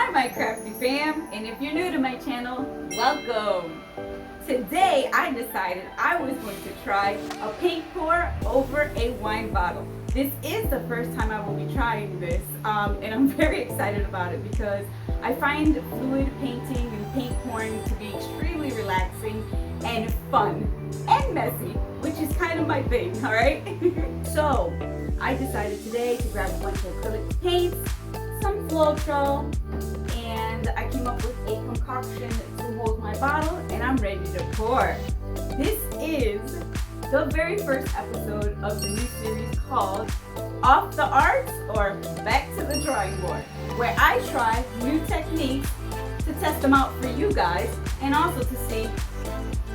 Hi my crafty fam, and if you're new to my channel, welcome. Today I decided I was going to try a paint pour over a wine bottle. This is the first time I will be trying this, and I'm very excited about it because I find fluid painting and paint pouring to be extremely relaxing and fun and messy, which is kind of my thing, alright? So I decided today to grab a bunch of acrylic paints, some Floetrol, and I came up with a concoction to hold my bottle, and I'm ready to pour. This is the very first episode of the new series called Off the Arts or Back to the Drawing Board, where I try new techniques to test them out for you guys and also to see,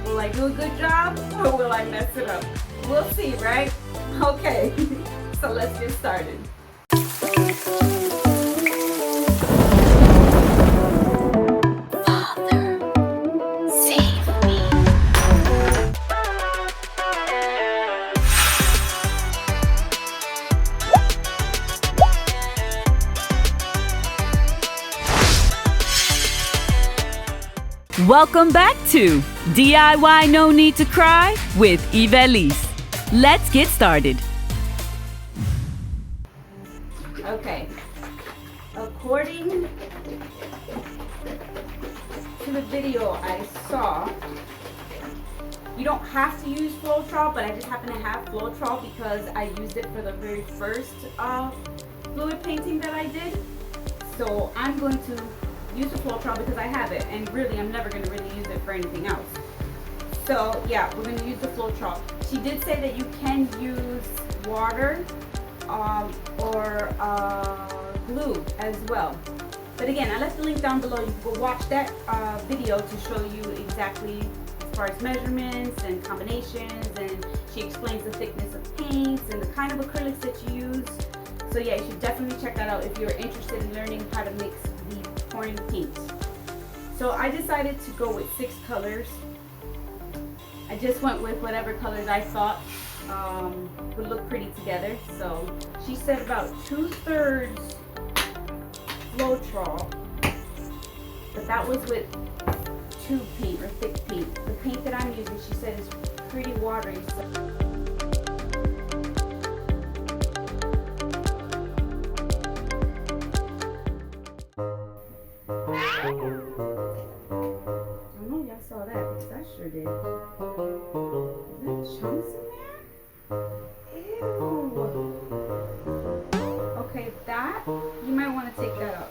will I do a good job or will I mess it up? We'll see, right? Okay, so let's get started. Welcome back to DIY No Need to Cry with Ivelisse. Let's get started. Okay, according to the video I saw, you don't have to use Floetrol, but I just happen to have Floetrol because I used it for the very first fluid painting that I did. So I'm going to use the Floetrol because I have it, and really I'm never going to really use it for anything else. So yeah, we're going to use the Floetrol. She did say that you can use water or glue as well. But again, I left the link down below. You can go watch that video to show you exactly as far as measurements and combinations, and she explains the thickness of paints and the kind of acrylics that you use. So yeah, you should definitely check that out if you're interested in learning how to mix the pouring paints. So I decided to go with 6 colors. I just went with whatever colors I thought would look pretty together. So she said about 2/3 Floetrol, but that was with tube paint or thick paint. The paint that I'm using, she said, is pretty watery. I know y'all saw that because I sure did. Is that chunks in there? Ew. Okay, that, you might want to take that up.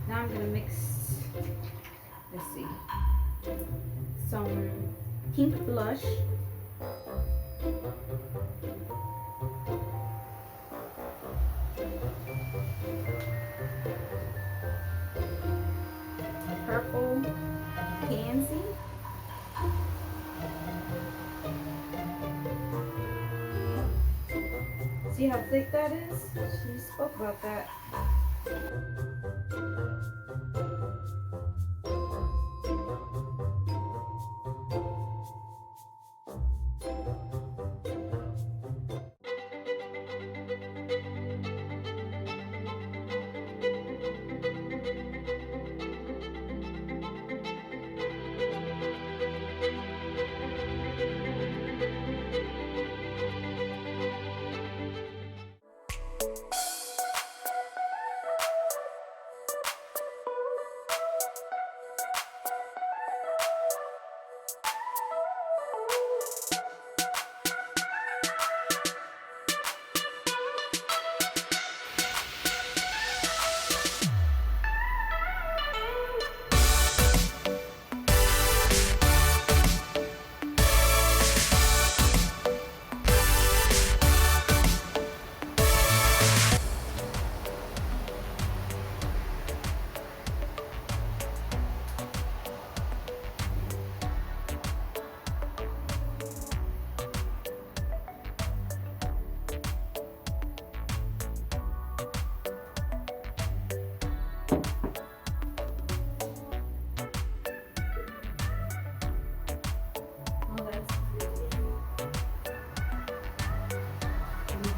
Now I'm going to mix, let's see, some pink blush. Purple Pansy. See how thick that is? She spoke about that.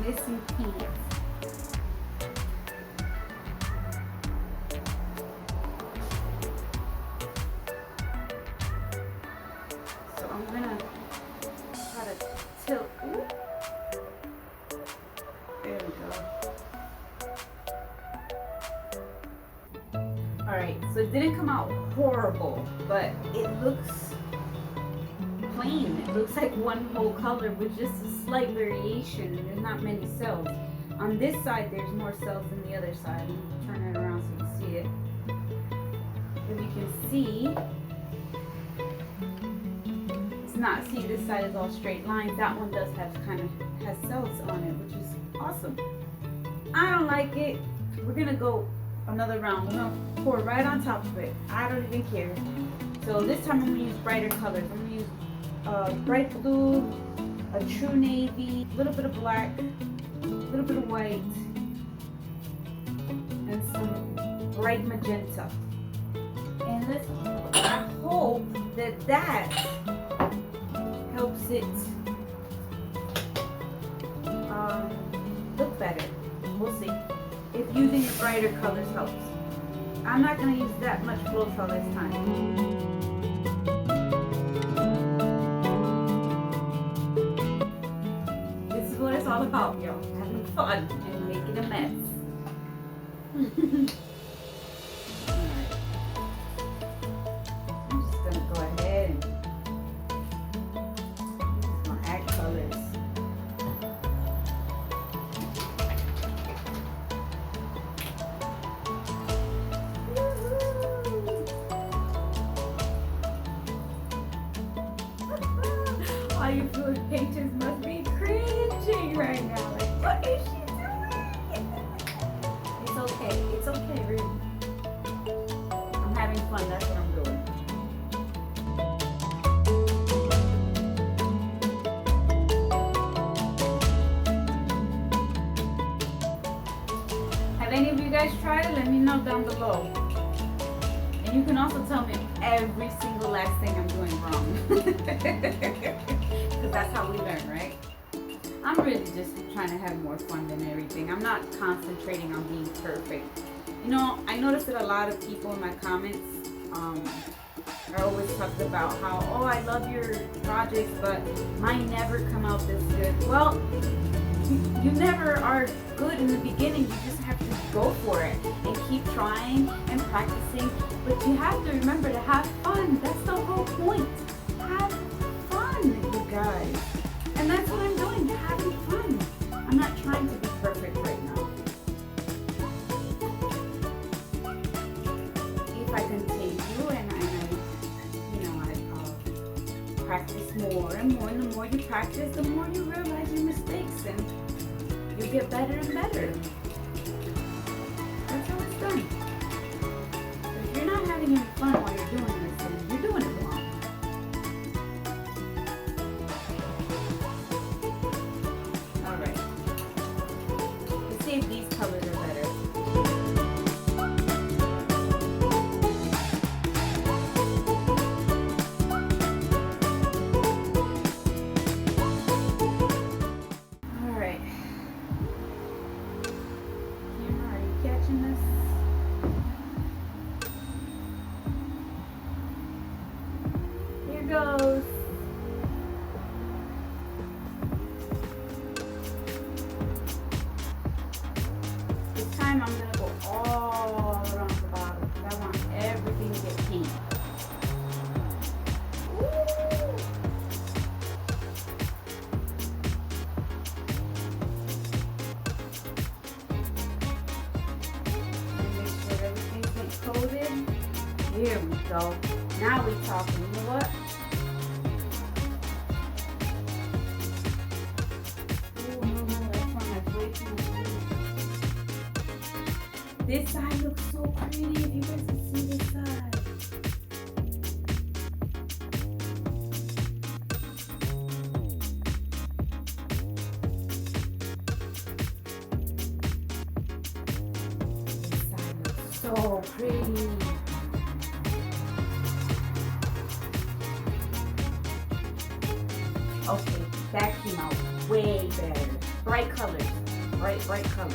Missing pink. Alright, so it didn't come out horrible, but it looks plain. It looks like one whole color with just a slight variation, and there's not many cells. On this side, there's more cells than the other side. Let me turn it around so you can see it. If you can see, it's not, see, this side is all straight lines. That one does have has cells on it, which is awesome. I don't like it. We're gonna go another round. We're gonna pour right on top of it. I don't even care. So this time I'm gonna use brighter colors. I'm gonna use bright blue, a true navy, a little bit of black, a little bit of white, and some bright magenta. And I hope that helps it look better. We'll see. If using the brighter colors helps. I'm not going to use that much Floetrol this time. This is what it's all about, y'all. Having fun and making a mess. Alright. I'm just going to go ahead and I'm going to add colors. All you fluid painters must be cringing right now. Like, what is she doing? It's okay. It's okay, really. I'm having fun. That's what I'm doing. Have any of you guys tried it? Let me know down below. And you can also tell me every single last thing I'm doing wrong. Because that's how we learn, right? I'm really just trying to have more fun than everything. I'm not concentrating on being perfect. You know, I noticed that a lot of people in my comments are always talking about how, oh, I love your projects, but mine never come out this good. Well, you never are good in the beginning. You just have to go for it and keep trying and practicing. But you have to remember to have fun. That's the whole point. Have fun, you guys. And that's what I'm doing, having fun. I'm not trying to be perfect right now. If I continue and I practice more and more, and the more you practice, the more you realize your mistakes and you get better and better. That's how it's done. If you're not having any fun while you're doing this, then you're doing it wrong. Alright. Let's see if these colors are better. Alright. Camera, are you catching this? Here goes. This time I'm going to go all around the bottom because I want everything to get pink. Woo! Make sure everything's been coated. Here we go. Now we talking. You know what? Ooh, no, that one has way too much glue. This side looks so pretty. If you guys can see this side. This side looks so pretty. Okay, that came out way better. Bright colors. Bright colors.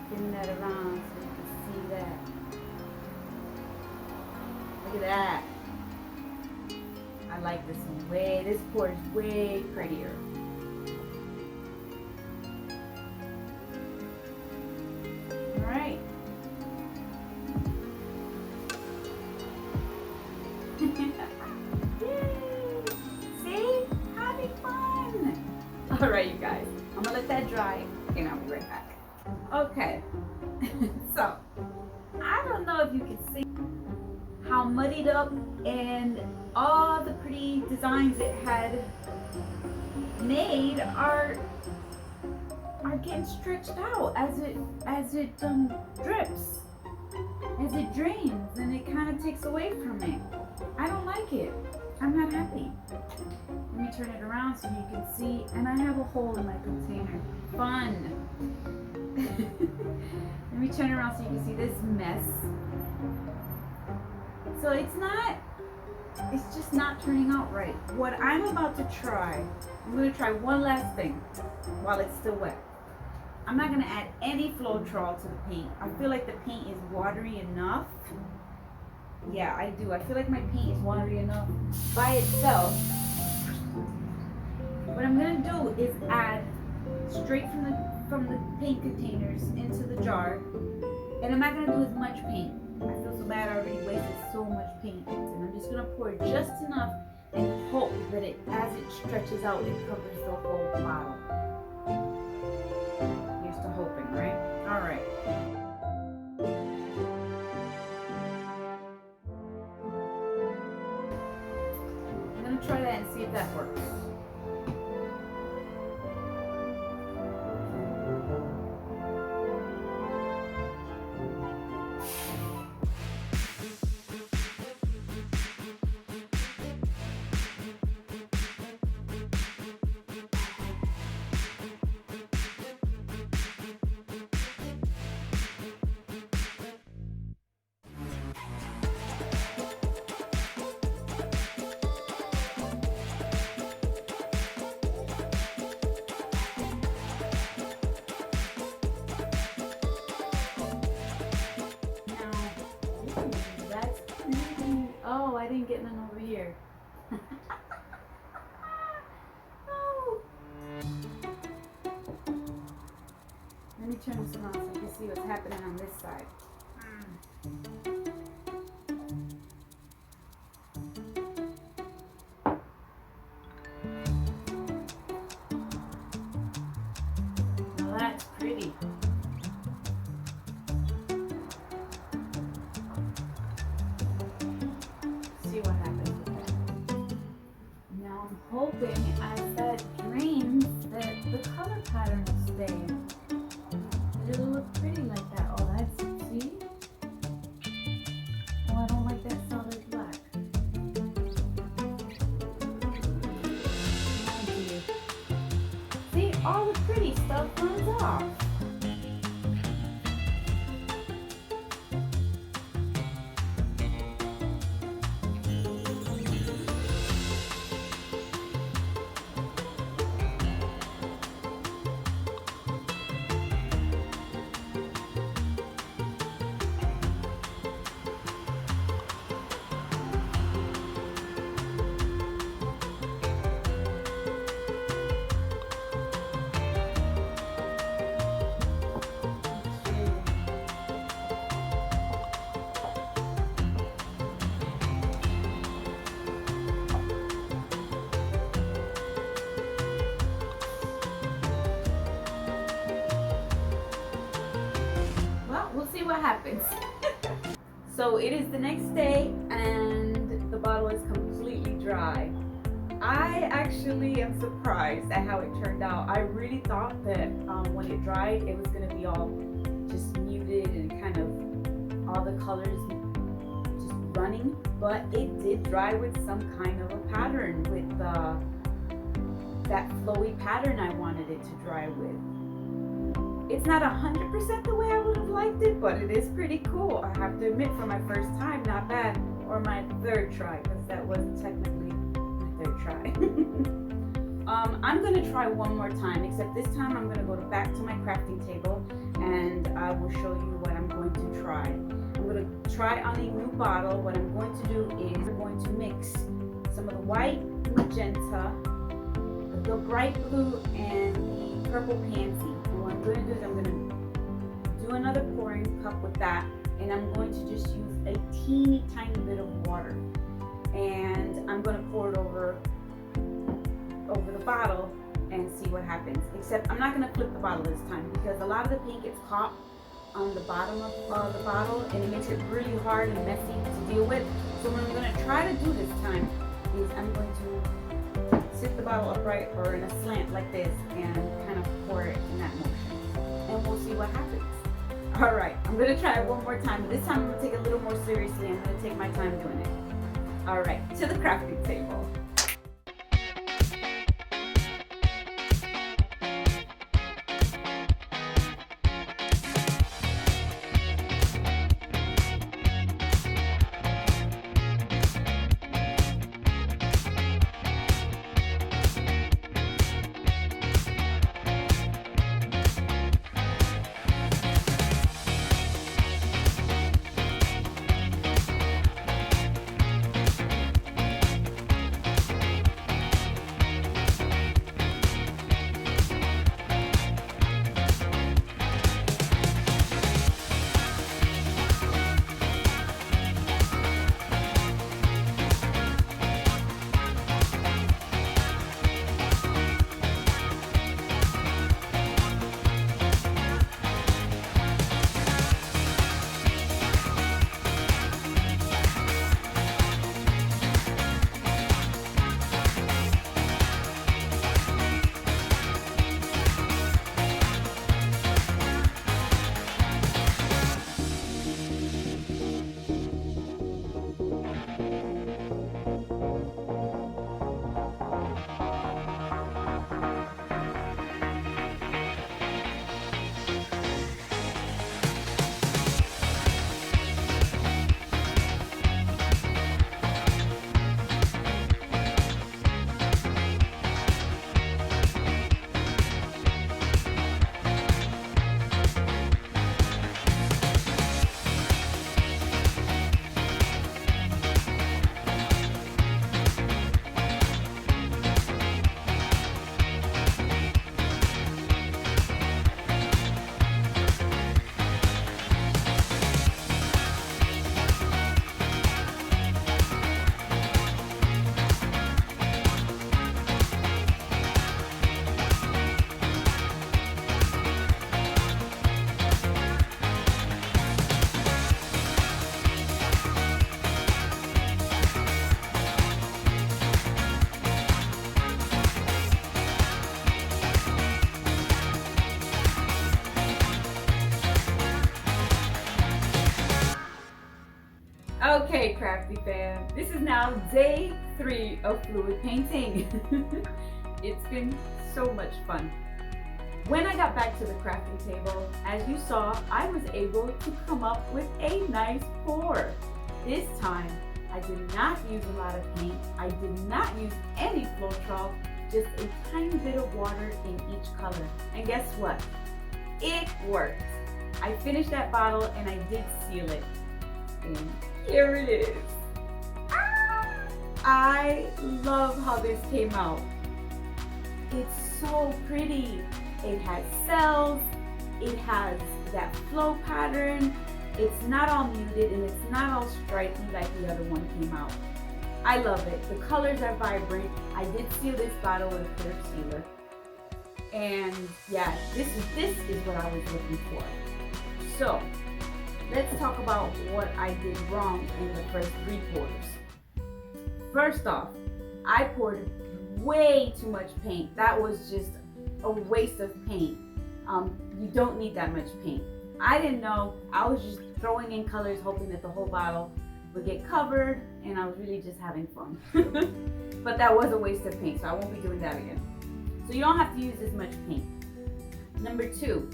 Spin that around so you can see that. Look at that. I like this one way. This pour is way prettier. All right, you guys, I'm gonna let that dry and I'll be right back. Okay, so I don't know if you can see how muddied up and all the pretty designs it had made are getting stretched out as it drips, as it drains, and it kind of takes away from it. I don't like it. I'm not happy. Let me turn it around so you can see, and I have a hole in my container. Fun. Let me turn it around so you can see this mess. So it's just not turning out right. What I'm about to try, I'm gonna try one last thing while it's still wet. I'm not gonna add any Floetrol to the paint. I feel like the paint is watery enough. Yeah, I do. I feel like my paint is watery enough by itself. What I'm gonna do is add straight from the paint containers into the jar, and I'm not gonna do as much paint. I feel so bad. I already wasted so much paint, and I'm just gonna pour just enough and hope that as it stretches out, it covers the whole bottle. Here's to hoping, right? All right. I'm gonna try that and see if that works. Oh, I didn't get none over here. Oh. Let me turn this around so you can see what's happening on this side. Now that's pretty. See what happens with that. Now I'm hoping as that drains that the color pattern will stay. It'll look pretty like that. Oh, that's, see? Oh, I don't like that solid black. Oh dear. See, all the pretty stuff runs off. What happens. So it is the next day and the bottle is completely dry. I actually am surprised at how it turned out. I really thought that when it dried it was going to be all just muted and kind of all the colors just running, but it did dry with some kind of a pattern, with that flowy pattern I wanted it to dry with. It's not 100% the way I would have liked it, but it is pretty cool. I have to admit, for my first time, not bad. Or my third try, because that wasn't technically my third try. I'm going to try one more time, except this time I'm going to go back to my crafting table and I will show you what I'm going to try. I'm going to try on a new bottle. What I'm going to do is I'm going to mix some of the white magenta, the bright blue, and the purple pansy. What I'm going to do is I'm going to do another pouring cup with that, and I'm going to just use a teeny tiny bit of water, and I'm going to pour it over the bottle and see what happens. Except I'm not going to flip the bottle this time because a lot of the paint gets caught on the bottom of the bottle and it makes it really hard and messy to deal with. So what I'm going to try to do this time is I'm going to sit the bottle upright or in a slant like this and kind of pour it in that motion. And we'll see what happens. All right, I'm going to try it one more time, but this time I'm going to take it a little more seriously. I'm going to take my time doing it. All right, to the crafting table. Okay, crafty fam, this is now day 3 of fluid painting. It's been so much fun. When I got back to the crafting table, as you saw, I was able to come up with a nice pour. This time, I did not use a lot of paint. I did not use any Floetrol, just a tiny bit of water in each color. And guess what? It worked. I finished that bottle and I did seal it. And here it is. I love how this came out. It's so pretty. It has cells, it has that flow pattern, it's not all muted and it's not all stripy like the other one came out. I love it. The colors are vibrant. I did seal this bottle with a clear sealer. And yeah, this is what I was looking for. So let's talk about what I did wrong in the first 3 pours. First off, I poured way too much paint. That was just a waste of paint. You don't need that much paint. I didn't know. I was just throwing in colors hoping that the whole bottle would get covered, and I was really just having fun. But that was a waste of paint, so I won't be doing that again. So you don't have to use as much paint. Number 2,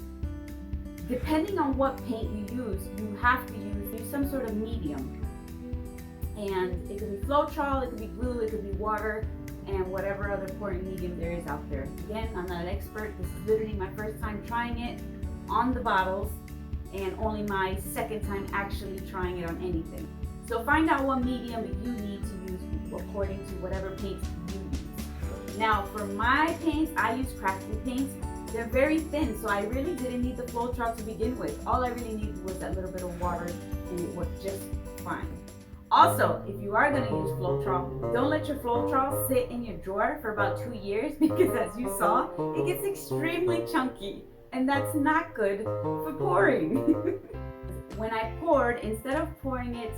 depending on what paint you use, you have to use some sort of medium. And it could be Floetrol, it could be glue, it could be water, and whatever other pouring medium there is out there. Again, I'm not an expert. This is literally my first time trying it on the bottles and only my second time actually trying it on anything. So find out what medium you need to use according to whatever paints you use. Now for my paints, I use crafting paints. They're very thin, so I really didn't need the Floetrol to begin with. All I really needed was that little bit of water and it worked just fine. Also, if you are going to use Floetrol, don't let your Floetrol sit in your drawer for about 2 years because as you saw, it gets extremely chunky and that's not good for pouring. When I poured, instead of pouring it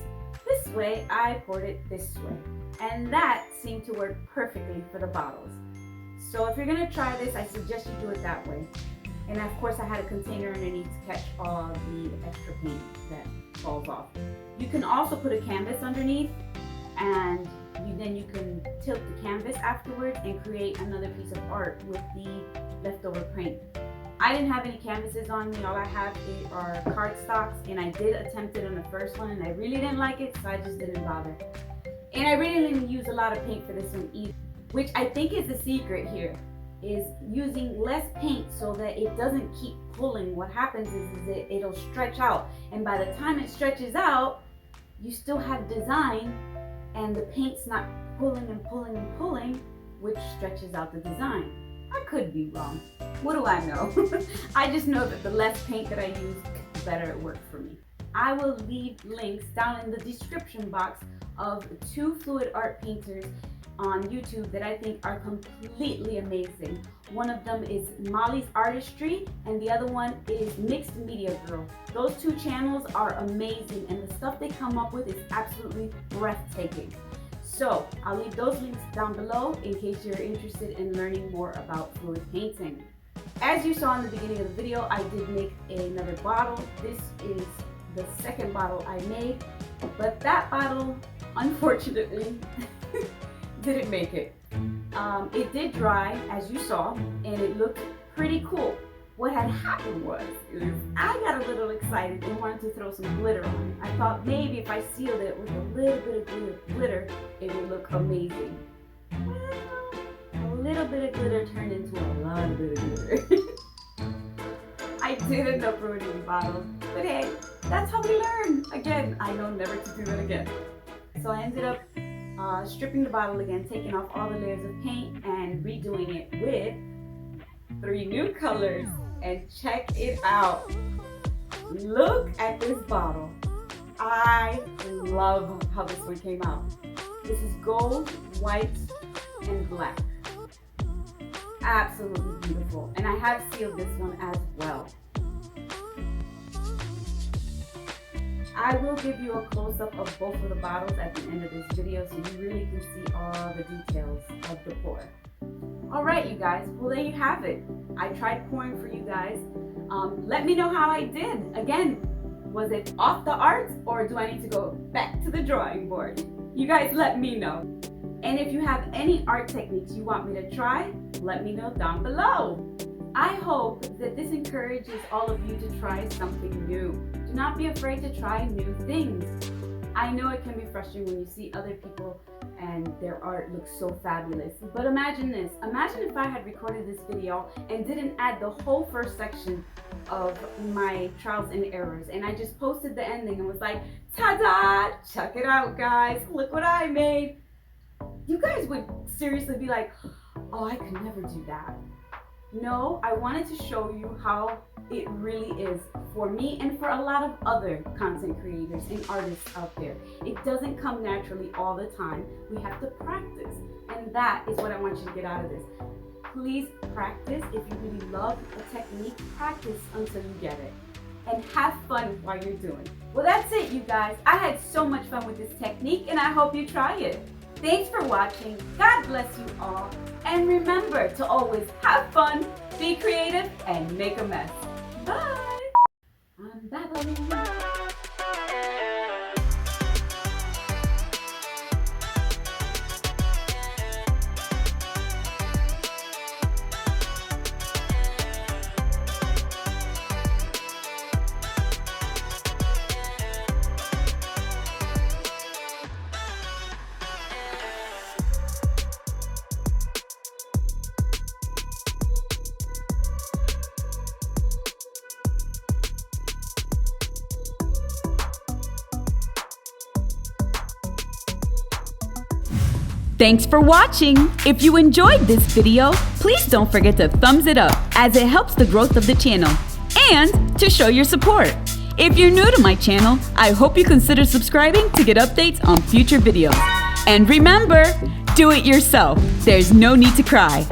this way, I poured it this way. And that seemed to work perfectly for the bottles. So if you're going to try this, I suggest you do it that way. And of course I had a container underneath to catch all the extra paint that falls off. You can also put a canvas underneath and then you can tilt the canvas afterwards and create another piece of art with the leftover paint. I didn't have any canvases on me, all I have are cardstocks, and I did attempt it on the first one and I really didn't like it, so I just didn't bother. And I really didn't use a lot of paint for this one either, which I think is the secret here, is using less paint so that it doesn't keep pulling. What happens is it'll stretch out, and by the time it stretches out, you still have design and the paint's not pulling and pulling and pulling, which stretches out the design. I could be wrong. What do I know? I just know that the less paint that I use, the better it works for me. I will leave links down in the description box of 2 fluid art painters on YouTube that I think are completely amazing. One of them is Molly's Artistry and the other one is Mixed Media Girl. Those 2 channels are amazing and the stuff they come up with is absolutely breathtaking. So I'll leave those links down below in case you're interested in learning more about fluid painting. As you saw in the beginning of the video, I did make another bottle. This is the second bottle I made, but that bottle, unfortunately, didn't make it. It did dry, as you saw, and it looked pretty cool. What had happened was, I got a little excited and wanted to throw some glitter on it. I thought maybe if I sealed it with a little bit of glitter, it would look amazing. Well, a little bit of glitter turned into a lot of glitter. I did end up ruining the bottle, but hey, that's how we learn. Again, I know never to do that again. So I ended up stripping the bottle again, taking off all the layers of paint and redoing it with 3 new colors. And check it out. Look at this bottle. I love how this one came out. This is gold, white, and black. Absolutely beautiful. And I have sealed this one as well. I will give you a close-up of both of the bottles at the end of this video so you really can see all the details of the pour. Alright you guys, well there you have it. I tried pouring for you guys. Let me know how I did. Again, was it off the art or do I need to go back to the drawing board? You guys let me know. And if you have any art techniques you want me to try, let me know down below. I hope that this encourages all of you to try something new. Do not be afraid to try new things. I know it can be frustrating when you see other people and their art looks so fabulous. But imagine this. Imagine if I had recorded this video and didn't add the whole first section of my trials and errors. And I just posted the ending and was like, ta-da! Check it out, guys. Look what I made. You guys would seriously be like, oh, I could never do that. No, I wanted to show you how it really is for me and for a lot of other content creators and artists out there. It doesn't come naturally all the time. We have to practice. And that is what I want you to get out of this. Please practice. If you really love a technique, practice until you get it. And have fun while you're doing it. Well, that's it, you guys. I had so much fun with this technique and I hope you try it. Thanks for watching. God bless you all. And remember to always have fun, be creative, and make a mess. Bye. I'm babbling. Thanks for watching! If you enjoyed this video, please don't forget to thumbs it up as it helps the growth of the channel and to show your support. If you're new to my channel, I hope you consider subscribing to get updates on future videos. And remember, do it yourself. There's no need to cry.